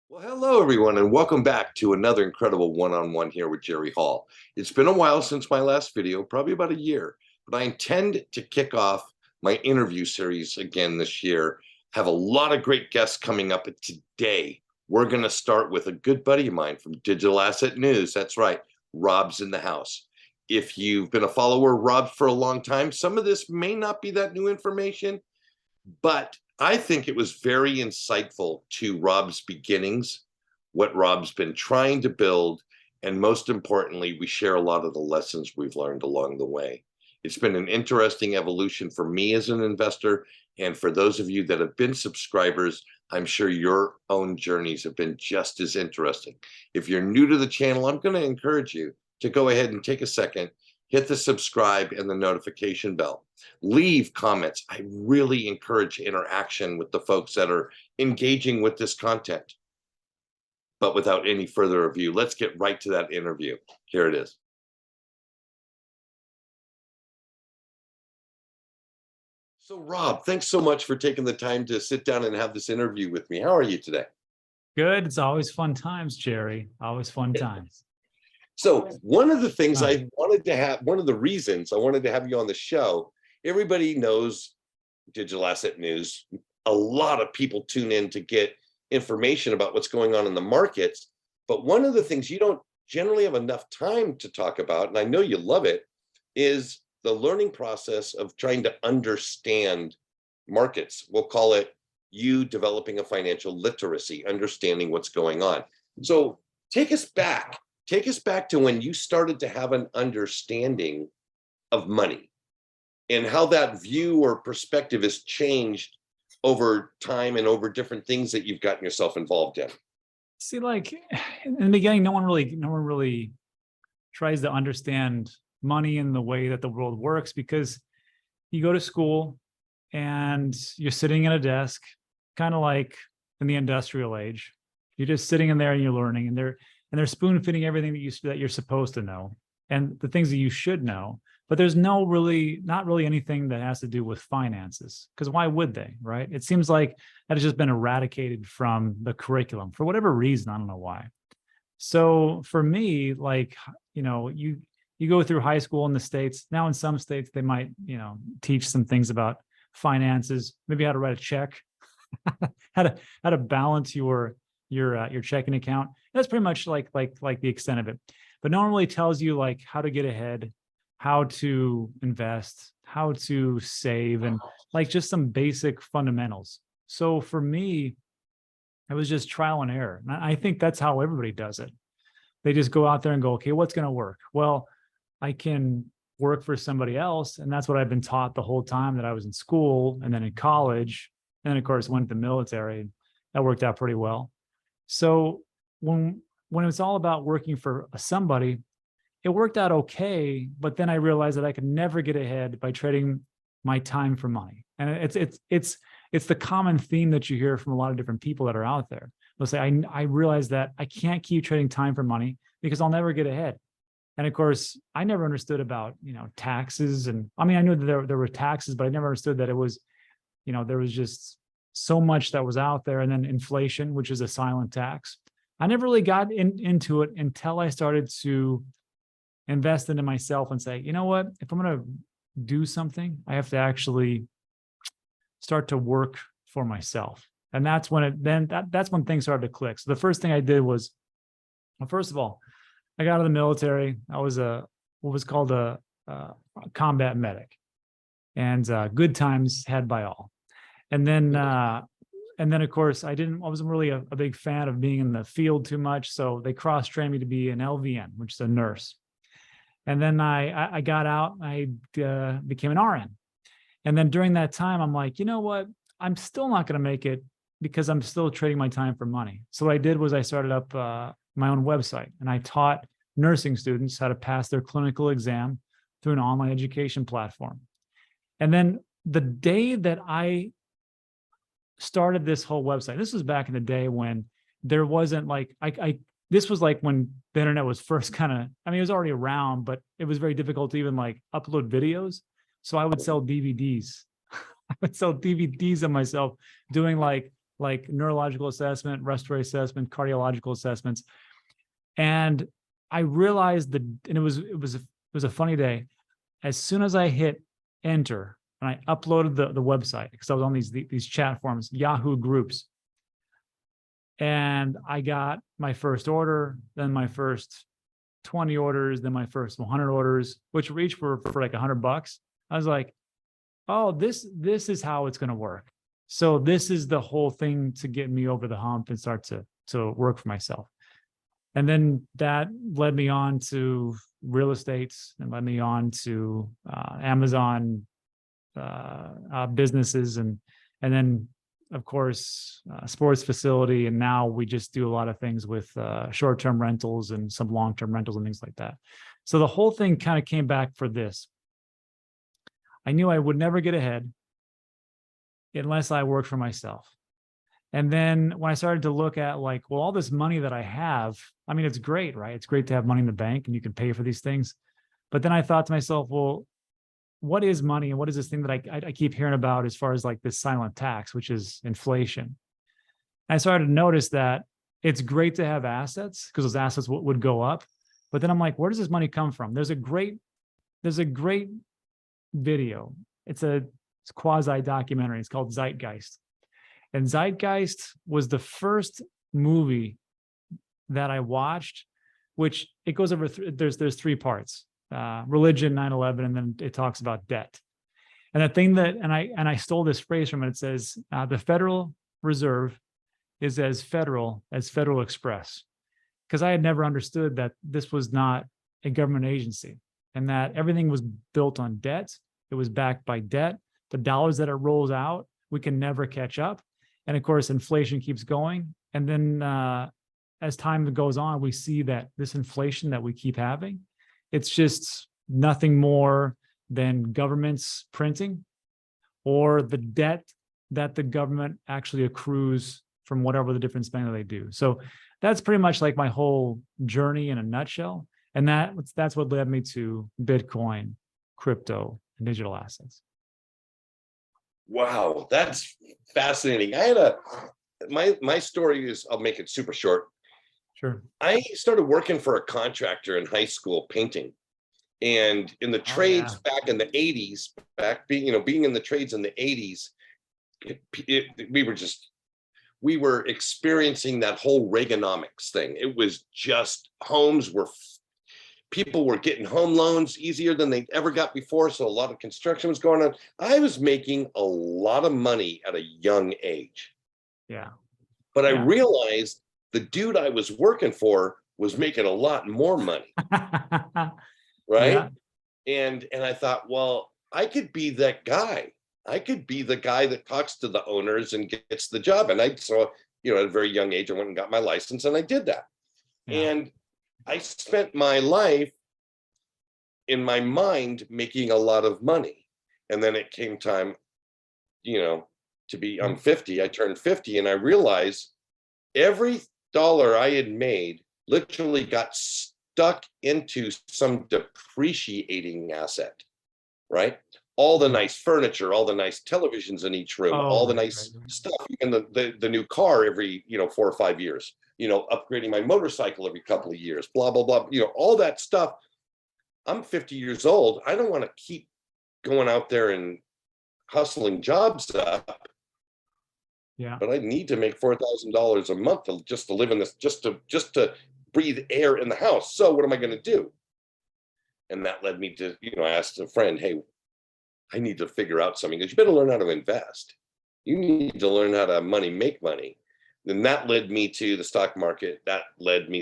Well, hello, everyone, and welcome back to another incredible one-on-one here with Jerry Hall. It's been a while since my last video, probably about a year, but I intend to kick off my interview series again this year. Have a lot of great guests coming up, and today we're going to start with a good buddy of mine from Digital Asset News. That's right, Rob's in the house. If you've been a follower of Rob for a long time, some of this may not be that new information, but I think it was very insightful to Rob's beginnings, what Rob's been trying to build, and most importantly, we share a lot of the lessons we've learned along the way. It's been an interesting evolution for me as an investor, and for those of you that have been subscribers, I'm sure your own journeys have been just as interesting. If you're new to the channel, I'm going to encourage you to go ahead and take a second, hit the subscribe and the notification bell. Leave comments. I really encourage interaction with the folks that are engaging with this content. But without any further ado, let's get right to that interview. Here it is. So Rob, thanks so much for taking the time to sit down and have this interview with me. How are you today? Good. It's always fun times, Jerry. Always fun times. So one of the things I wanted to have, one of the reasons I wanted to have you on the show, everybody knows Digital Asset News. A lot of people tune in to get information about what's going on in the markets. But one of the things you don't generally have enough time to talk about, and I know you love it, is the learning process of trying to understand markets. We'll call it you developing a financial literacy, understanding what's going on. So take us back. Take us back to when you started to have an understanding of money and how that view or perspective has changed over time and over different things that you've gotten yourself involved in. See, like in the beginning, no one really tries to understand money in the way that the world works, because you go to school and you're sitting at a desk, kind of like in the industrial age. You're just sitting in there and you're learning, and they're spoon feeding everything that you're supposed to know and the things that you should know. But there's not really anything that has to do with finances, because why would they, right? It seems like that has just been eradicated from the curriculum for whatever reason. I don't know why. So for me, like, you go through high school in the States. Now in some states, they might, teach some things about finances, maybe how to write a check, how to balance your checking account. That's pretty much like the extent of it. But no one really tells you like how to get ahead, how to invest, how to save, and like just some basic fundamentals. So for me, it was just trial and error. And I think that's how everybody does it. They just go out there and go, okay, what's going to work? Well, I can work for somebody else. And that's what I've been taught the whole time that I was in school and then in college. And then of course went to the military. That worked out pretty well. So when it was all about working for somebody, it worked out okay. But then I realized that I could never get ahead by trading my time for money. And it's the common theme that you hear from a lot of different people that are out there. They'll say, I realized that I can't keep trading time for money because I'll never get ahead. And of course, I never understood about, taxes. And I mean, I knew that there were taxes, but I never understood that it was, there was just so much that was out there. And then inflation, which is a silent tax. I never really got into it until I started to invest into myself and say, you know what, if I'm going to do something, I have to actually start to work for myself. And that's when that's when things started to click. So the first thing I did was, well, first of all, I got out of the military. I was what was called a combat medic, and good times had by all. And then of course I wasn't really a big fan of being in the field too much. So they cross-trained me to be an LVN, which is a nurse. And then I got out, I became an RN. And then during that time, I'm like, you know what? I'm still not going to make it because I'm still trading my time for money. So what I did was I started up my own website, and I taught nursing students how to pass their clinical exam through an online education platform. And then the day that I started this whole website, this was back in the day when there wasn't like, this was like when the internet was first it was already around, but it was very difficult to even like upload videos. So I would sell DVDs. I would sell DVDs of myself doing like like neurological assessment, respiratory assessment, cardiological assessments. And I realized and it was a funny day. As soon as I hit enter and I uploaded the website, because I was on these chat forums, Yahoo groups, and I got my first order, then my first 20 orders, then my first 100 orders, which were each for like $100. I was like, oh, this is how it's going to work. So this is the whole thing to get me over the hump and start to work for myself. And then that led me on to real estate and led me on to Amazon businesses, and then of course sports facility. And now we just do a lot of things with short-term rentals and some long-term rentals and things like that. So the whole thing kind of came back for this. I knew I would never get ahead unless I worked for myself. And then when I started to look at like, well, all this money that I have, I mean, it's great, right? It's great to have money in the bank and you can pay for these things. But then I thought to myself, well, what is money and what is this thing that I keep hearing about as far as like this silent tax, which is inflation? I started to notice that it's great to have assets because those assets would go up. But then I'm like, where does this money come from? There's a great video. It's quasi documentary. It's called Zeitgeist. And Zeitgeist was the first movie that I watched, which it goes over, there's three parts, religion, 9/11, and then it talks about debt. And the thing that, and I stole this phrase from it, it says, the Federal Reserve is as Federal Express. Because I had never understood that this was not a government agency and that everything was built on debt. It was backed by debt. The dollars that it rolls out, we can never catch up. And of course, inflation keeps going. And then as time goes on, we see that this inflation that we keep having, it's just nothing more than governments printing or the debt that the government actually accrues from whatever the different spending they do. So that's pretty much like my whole journey in a nutshell. And that's what led me to Bitcoin, crypto, and digital assets. Wow, that's fascinating. I had my story is, I'll make it super short. Sure. I started working for a contractor in high school painting. And in the trades back in the 80s, being in the trades in the 80s, we were experiencing that whole Reaganomics thing. It was just people were getting home loans easier than they ever got before. So a lot of construction was going on. I was making a lot of money at a young age. Yeah. But I realized the dude I was working for was making a lot more money. Right. Yeah. And I thought, well, I could be that guy. I could be the guy that talks to the owners and gets the job. And at a very young age, I went and got my license and I did that. Yeah. And I spent my life in my mind making a lot of money. And then it came time, I'm 50, I turned 50 and I realized every dollar I had made literally got stuck into some depreciating asset, right? All the nice furniture, all the nice televisions in each room, all the nice stuff, even the new car every, 4 or 5 years, upgrading my motorcycle every couple of years, blah, blah, blah, all that stuff. I'm 50 years old. I don't want to keep going out there and hustling jobs up. Yeah. But I need to make $4,000 a month just to live in this, just to breathe air in the house. So what am I going to do? And that led me to, I asked a friend, hey, I need to figure out something because you better learn how to invest. You need to learn how to make money. Then that led me to the stock market.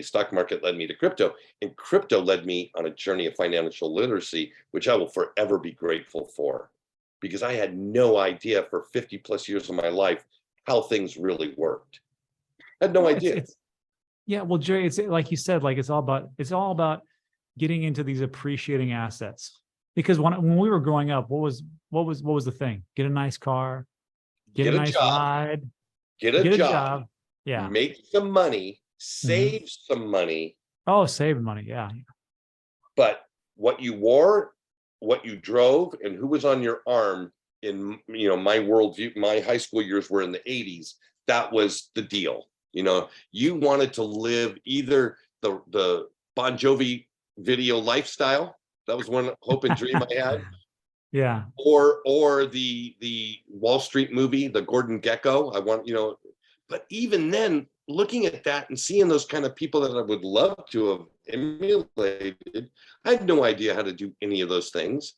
Stock market led me to crypto. And crypto led me on a journey of financial literacy, which I will forever be grateful for because I had no idea for 50 plus years of my life how things really worked. I had no idea. Well, Jerry, it's like you said, like it's all about getting into these appreciating assets. Because when we were growing up, what was the thing? Get a nice car, get a nice ride, get a job, yeah, make some money, save some money. Oh, save money, yeah. But what you wore, what you drove, and who was on your arm in my worldview, my high school years were in the 80s. that was the deal. You know, you wanted to live either the Bon Jovi video lifestyle. That was one hope and dream I had. Yeah. Or the Wall Street movie, the Gordon Gekko. I want, you know, but even then, looking at that and seeing those kind of people that I would love to have emulated, I had no idea how to do any of those things.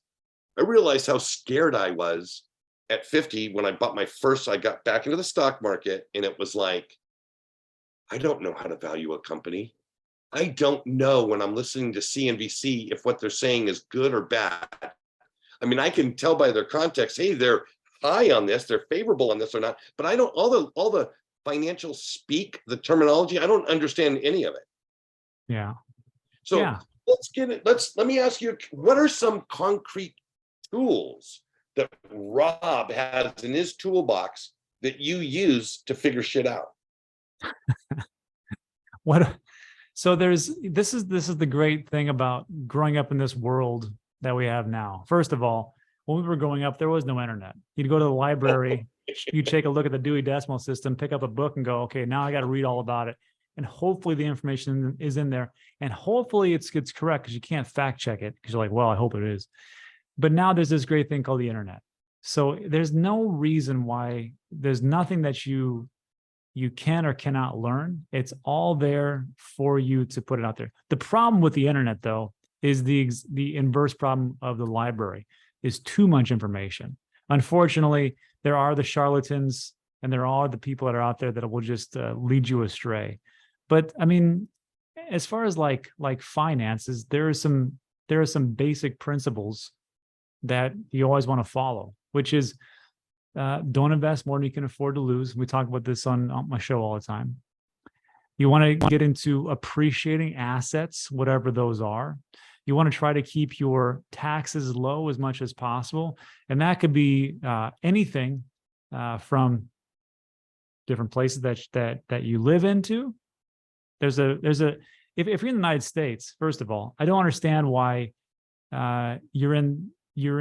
I realized how scared I was at 50 when I got back into the stock market, and it was like, I don't know how to value a company. I don't know when I'm listening to CNBC if what they're saying is good or bad. I mean, I can tell by their context, hey, they're high on this, they're favorable on this or not, but I don't, all the financial speak, the terminology, I don't understand any of it. Yeah. So Yeah. let me ask you, what are some concrete tools that Rob has in his toolbox that you use to figure shit out? So this is the great thing about growing up in this world that we have now. First of all, when we were growing up, there was no internet. You'd go to the library, you take a look at the Dewey Decimal System, pick up a book and go, okay, now I got to read all about it. And hopefully the information is in there. And hopefully it's correct, because you can't fact check it, because you're like, well, I hope it is. But now there's this great thing called the internet. So there's no reason why there's nothing that you can or cannot learn. It's all there for you to put it out there. The problem with the internet, though, is the inverse problem of the library, is too much information. Unfortunately, there are the charlatans and there are the people that are out there that will just lead you astray. But I mean, as far as like finances, there are some basic principles that you always want to follow, which is don't invest more than you can afford to lose. We talk about this on my show all the time. You want to get into appreciating assets, whatever those are. You want to try to keep your taxes low as much as possible. And that could be anything from different places that you live into. If you're in the United States, first of all, I don't understand why you're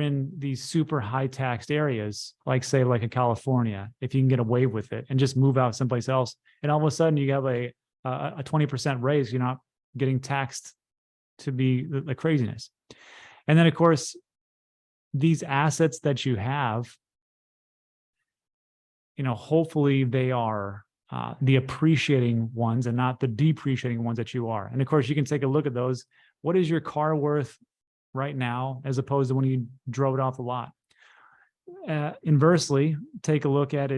in these super high taxed areas, like say like in California, if you can get away with it and just move out someplace else, and all of a sudden you have a 20% raise, you're not getting taxed to be the craziness. And then of course, these assets that you have, you know, hopefully they are the appreciating ones and not the depreciating ones that you are. And of course, you can take a look at those. What is your car worth right now as opposed to when you drove it off the lot? Inversely, take a look at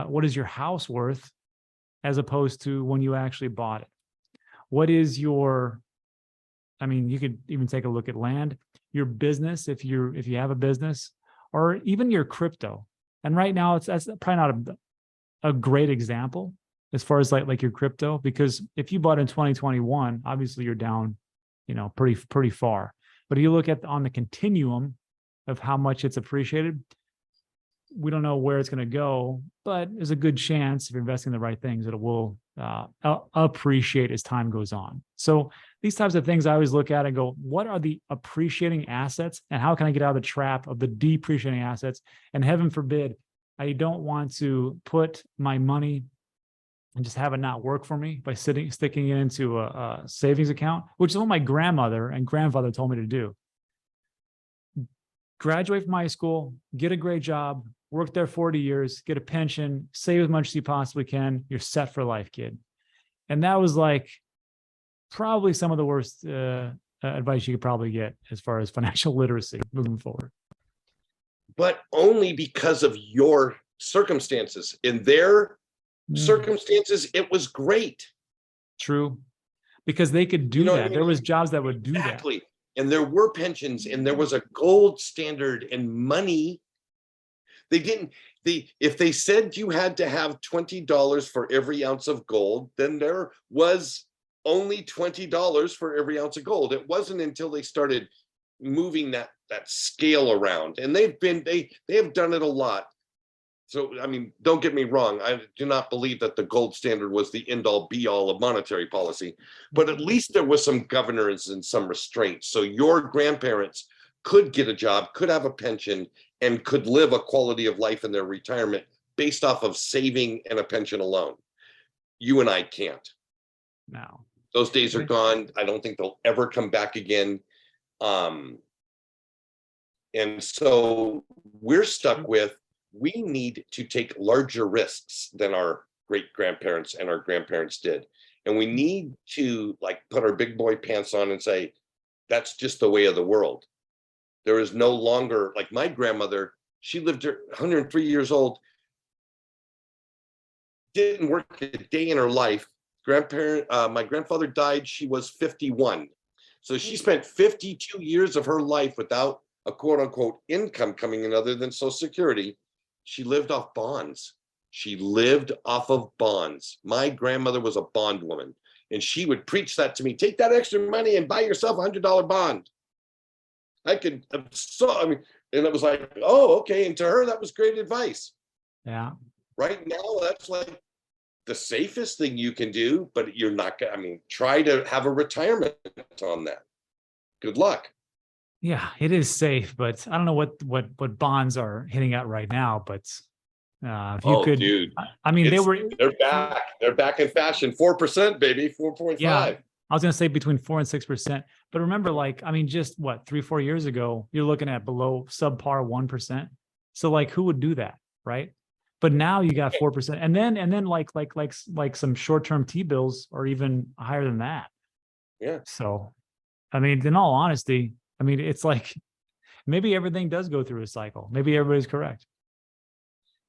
what is your house worth as opposed to when you actually bought it? What is your, I mean, you could even take a look at land, your business, if you have a business, or even your crypto. And right now, that's probably not a great example as far as like your crypto, because if you bought in 2021, obviously you're down, you know, pretty far. But if you look at on the continuum of how much it's appreciated, we don't know where it's going to go, but there's a good chance if you're investing in the right things that it will appreciate as time goes on. So these types of things I always look at and go, what are the appreciating assets and how can I get out of the trap of the depreciating assets? And heaven forbid, I don't want to put my money and just have it not work for me by sticking it into a savings account, which is what my grandmother and grandfather told me to do. Graduate from high school, get a great job, work there 40 years, get a pension, save as much as you possibly can. You're set for life, kid. And that was like probably some of the worst advice you could probably get as far as financial literacy moving forward. But only because of your circumstances. In their circumstances, it was great. True. Because they could do that. I mean? There was jobs that would do that. Exactly. And there were pensions and there was a gold standard and money. If they said you had to have $20 for every ounce of gold, then there was only $20 for every ounce of gold. It wasn't until they started moving that scale around, and they have done it a lot. So, I mean, don't get me wrong. I do not believe that the gold standard was the end all be all of monetary policy, but at least there was some governors and some restraints. So your grandparents could get a job, could have a pension, and could live a quality of life in their retirement based off of saving and a pension alone. You and I can't. No. Those days are gone. I don't think they'll ever come back again. And so we're stuck with, we need to take larger risks than our great grandparents and our grandparents did. And we need to like put our big boy pants on and say, that's just the way of the world. There is no longer, like my grandmother, she lived 103 years old, didn't work a day in her life. My grandfather died, she was 51. So she spent 52 years of her life without a quote unquote income coming in other than Social Security. She lived off bonds. She lived off of bonds. My grandmother was a bond woman, and she would preach that to me. Take that extra money and buy yourself $100 bond. I mean, and it was like, oh, okay. And to her, that was great advice. Yeah. Right now, that's like the safest thing you can do, but you're not gonna, I mean, try to have a retirement on that. Good luck. Yeah, it is safe, but I don't know what bonds are hitting at right now, but if you could, dude, I mean, they're back. They're back in fashion. 4%, baby, 4.5. yeah, I was gonna say between 4 and 6%. But remember, like, I mean, just what, 3-4 years ago, you're looking at below subpar 1%. So like, who would do that, right? But now you got 4%, and then like some short-term T-bills are even higher than that. Yeah. So, I mean, in all honesty, I mean, it's like maybe everything does go through a cycle. Maybe everybody's correct.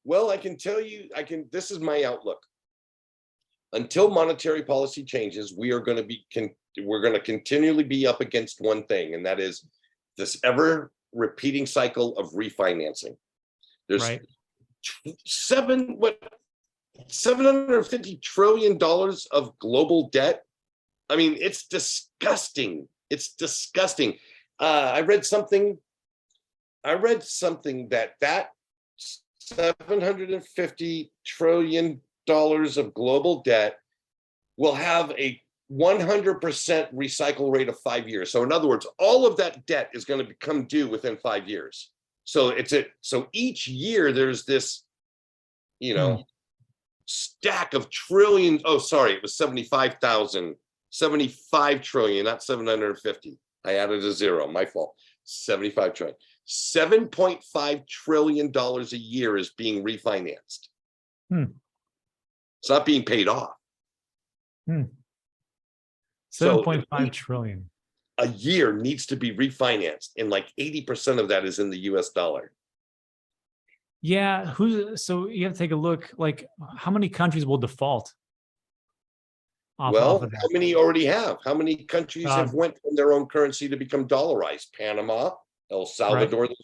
Well, I can tell you, this is my outlook. Until monetary policy changes, we're going to continually be up against one thing, and that is this ever repeating cycle of refinancing. There's right. $750 trillion of global debt. I mean, it's disgusting. It's disgusting. I read something that $750 trillion of global debt will have a 100% recycle rate of 5 years. So in other words, all of that debt is going to become due within 5 years. So so each year there's this, stack of trillions. Oh, sorry, it was 75 trillion, not 750. I added a zero, my fault. 75 trillion. $7.5 trillion a year is being refinanced. It's not being paid off. 7.5 trillion. A year needs to be refinanced, and like 80% of that is in the US dollar. Yeah, so you have to take a look, like how many countries will default? Well, how many already have? How many countries have went from their own currency to become dollarized? Panama, El Salvador. Right.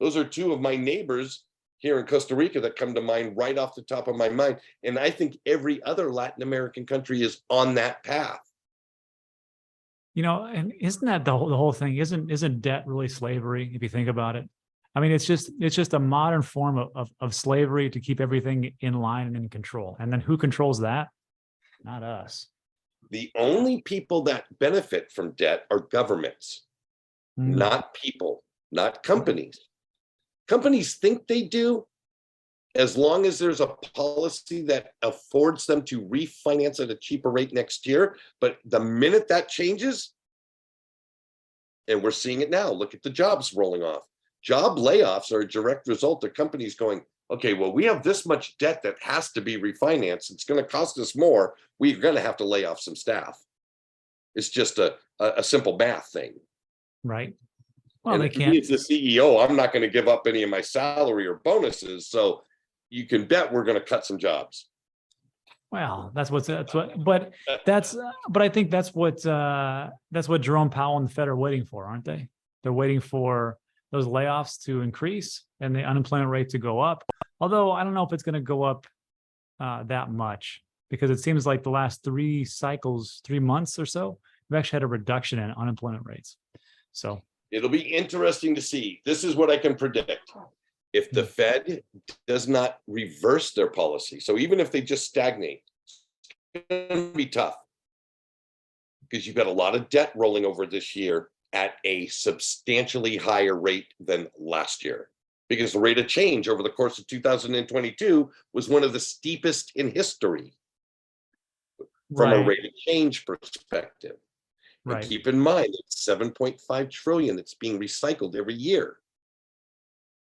Those are two of my neighbors here in Costa Rica that come to mind right off the top of my mind. And I think every other Latin American country is on that path. And isn't that the whole thing? Isn't debt really slavery, if you think about it? I mean, it's just a modern form of slavery to keep everything in line and in control. And then who controls that? Not us. The only people that benefit from debt are governments, not people, not companies. Companies think they do, as long as there's a policy that affords them to refinance at a cheaper rate next year. But the minute that changes, and we're seeing it now, look at the jobs rolling off. Job layoffs are a direct result of companies going, okay, well, we have this much debt that has to be refinanced. It's going to cost us more. We're going to have to lay off some staff. It's just a simple math thing. Right. Well, and they can't. As the CEO, I'm not going to give up any of my salary or bonuses. So you can bet we're going to cut some jobs. Well, but I think that's what Jerome Powell and the Fed are waiting for, aren't they? They're waiting for those layoffs to increase and the unemployment rate to go up. Although I don't know if it's going to go up that much, because it seems like the last 3 months or so, we've actually had a reduction in unemployment rates. So it'll be interesting to see. This is what I can predict. If the Fed does not reverse their policy, so even if they just stagnate, it's going to be tough, because you've got a lot of debt rolling over this year at a substantially higher rate than last year. because the rate of change over the course of 2022 was one of the steepest in history from a Right. rate of change perspective. And Right. keep in mind, it's 7.5 trillion that's being recycled every year.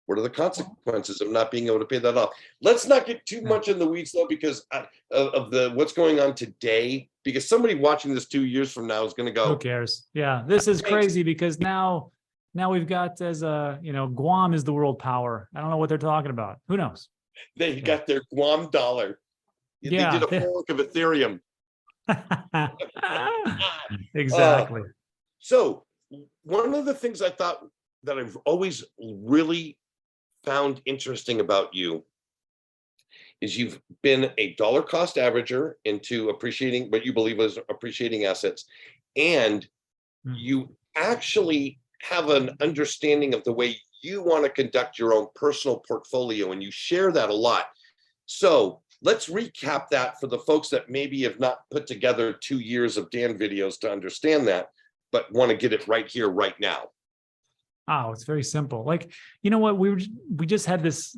What are the consequences of not being able to pay that off? Let's not get too much in the weeds though, because of the what's going on today. Because somebody watching this 2 years from now is going to Who go, cares? Yeah, this is "Thanks." crazy because now we've got as a, Guam is the world power. I don't know what they're talking about. Who knows? They Yeah. got their Guam dollar. They did Yeah. a fork of Ethereum. Uh, Exactly. so one of the things I thought that I've always really found interesting about you is you've been a dollar cost averager into appreciating what you believe is appreciating assets, and Mm. you actually have an understanding of the way you want to conduct your own personal portfolio, and you share that a lot. So let's recap that for the folks that maybe have not put together 2 years of Dan videos to understand that, but want to get it right here, right now. Oh, it's very simple. Like, you know what? We just did this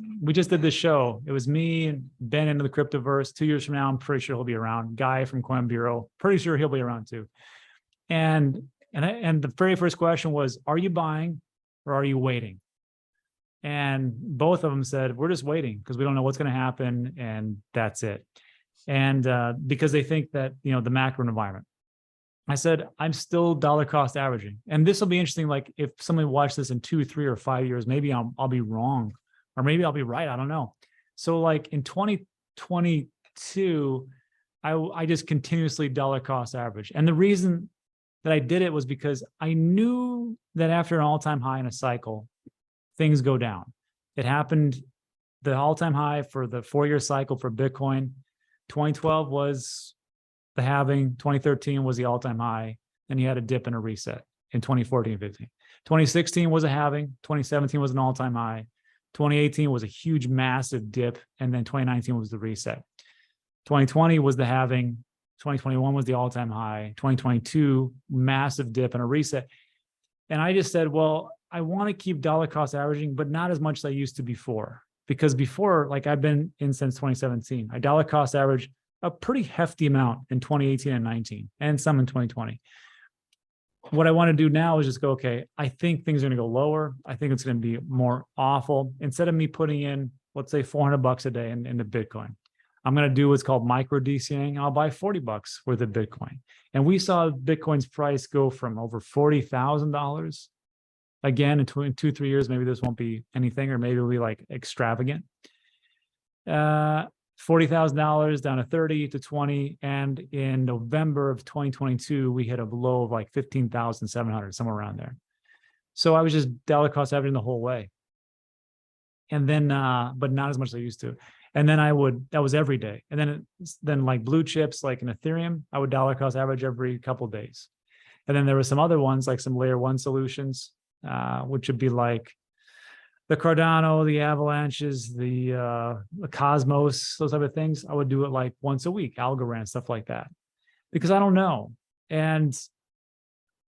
show. It was me and Ben into the cryptoverse. 2 years from now, I'm pretty sure he'll be around. Guy from Coin Bureau, pretty sure he'll be around too. And the very first question was, are you buying or are you waiting? And both of them said, we're just waiting because we don't know what's going to happen. And that's it. And because they think that, the macro environment. I said, I'm still dollar cost averaging. And this will be interesting. Like if somebody watched this in 2, 3, or 5 years, maybe I'll be wrong, or maybe I'll be right. I don't know. So like in 2022, I just continuously dollar cost average. And the reason that I did it was because I knew that after an all-time high in a cycle, things go down. It happened, the all-time high for the 4-year cycle for Bitcoin, 2012 was the halving, 2013 was the all-time high, and you had a dip and a reset in 2014, 15. 2016 was a halving, 2017 was an all-time high, 2018 was a huge, massive dip, and then 2019 was the reset. 2020 was the halving, 2021 was the all-time high, 2022, massive dip and a reset. And I just said, well, I want to keep dollar cost averaging, but not as much as I used to before. Because before, like I've been in since 2017, I dollar cost average a pretty hefty amount in 2018 and 19, and some in 2020. What I want to do now is just go, okay, I think things are going to go lower. I think it's going to be more awful. Instead of me putting in, let's say $400 a day into Bitcoin, I'm going to do what's called micro DCAing. I'll buy $40 worth of Bitcoin. And we saw Bitcoin's price go from over $40,000. Again, in 2, 3 years, maybe this won't be anything, or maybe it'll be like extravagant. $40,000 down to 30 to 20. And in November of 2022, we hit a low of like 15,700, somewhere around there. So I was just dollar cost averaging the whole way. And then, but not as much as I used to. And then that was every day. And then like blue chips, like in Ethereum, I would dollar cost average every couple of days. And then there were some other ones, like some layer 1 solutions, which would be like the Cardano, the Avalanches, the Cosmos, those type of things. I would do it like once a week, Algorand, stuff like that, because I don't know. And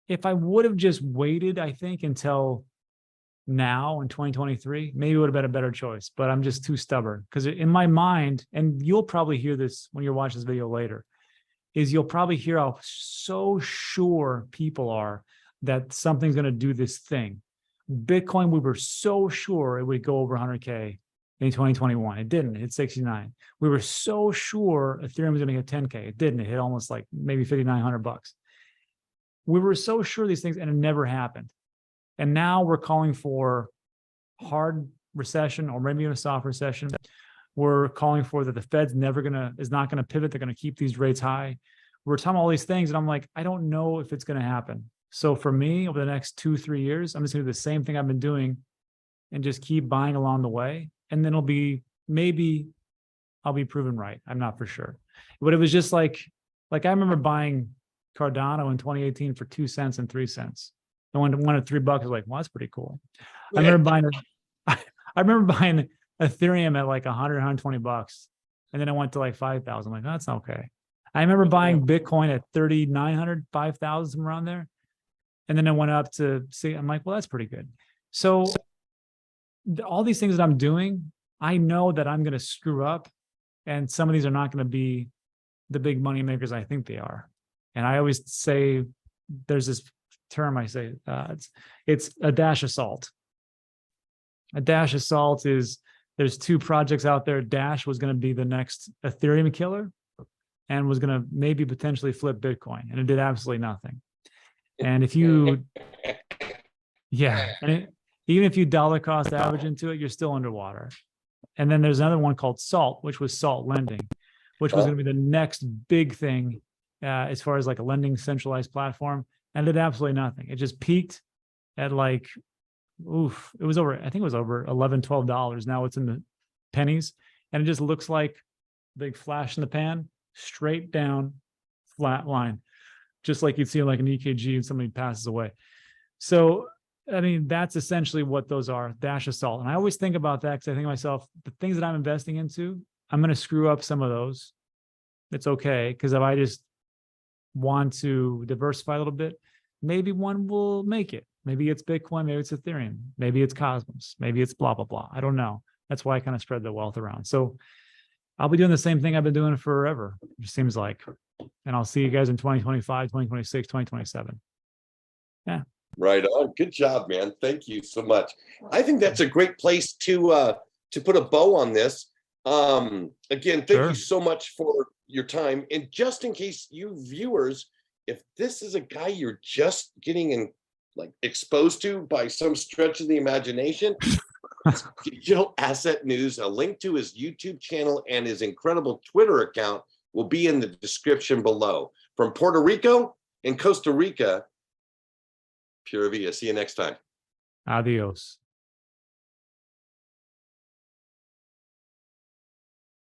if I would have just waited, I think until now in 2023, maybe it would have been a better choice, but I'm just too stubborn because in my mind, and you'll probably hear this when you're watching this video later, is you'll probably hear how so sure people are that something's going to do this thing. Bitcoin, we were so sure it would go over 100K in 2021. It didn't. It hit 69. We were so sure Ethereum was going to hit 10K. It didn't. It hit almost like maybe $5,900. We were so sure of these things, and it never happened. And now we're calling for hard recession, or maybe even a soft recession. We're calling for that the Fed's is not going to pivot. They're going to keep these rates high. We're talking all these things, and I'm like, I don't know if it's going to happen. So for me, over the next 2, 3 years, I'm just going to do the same thing I've been doing and just keep buying along the way. And then maybe I'll be proven right. I'm not for sure. But it was just like I remember buying Cardano in 2018 for 2 cents and 3 cents. And when it went at $3, I was like, well, that's pretty cool. I remember buying Ethereum at like 100, 120 bucks. And then it went to like 5,000. I'm like, oh, that's okay. I remember buying Bitcoin at 3,900, 5,000, somewhere around there. And then it went up to see, I'm like, well, that's pretty good. So all these things that I'm doing, I know that I'm going to screw up, and some of these are not going to be the big money makers I think they are. And I always say, there's this term I say, it's a dash of salt. A dash of salt is, there's two projects out there. Dash was going to be the next Ethereum killer and was going to maybe potentially flip Bitcoin, and it did absolutely nothing. And if you, yeah, and even if you dollar cost average into it, you're still underwater. And then there's another one called Salt, which was Salt Lending, which was going to be the next big thing as far as like a lending centralized platform, and did absolutely nothing. It just peaked at like, oof, it was over, I think it was over $11, $12. Now it's in the pennies, and it just looks like a big flash in the pan, straight down, flat line, just like you'd see like an EKG and somebody passes away. So, I mean, that's essentially what those are, dash of salt. And I always think about that because I think to myself, the things that I'm investing into, I'm going to screw up some of those. It's okay, because if I just want to diversify a little bit, maybe one will make it. Maybe it's Bitcoin, maybe it's Ethereum, maybe it's Cosmos, maybe it's blah, blah, blah. I don't know. That's why I kind of spread the wealth around. So I'll be doing the same thing I've been doing forever, it seems like. And I'll see you guys in 2025, 2026, 2027. Yeah. Right on. Good job, man. Thank you so much. I think that's a great place to put a bow on this. Again, thank you so much for your time. And just in case you viewers, if this is a guy you're just getting in, like exposed to by some stretch of the imagination, Digital Asset News, a link to his YouTube channel and his incredible Twitter account will be in the description below. From Puerto Rico and Costa Rica, Pura Vida. See you next time. Adios.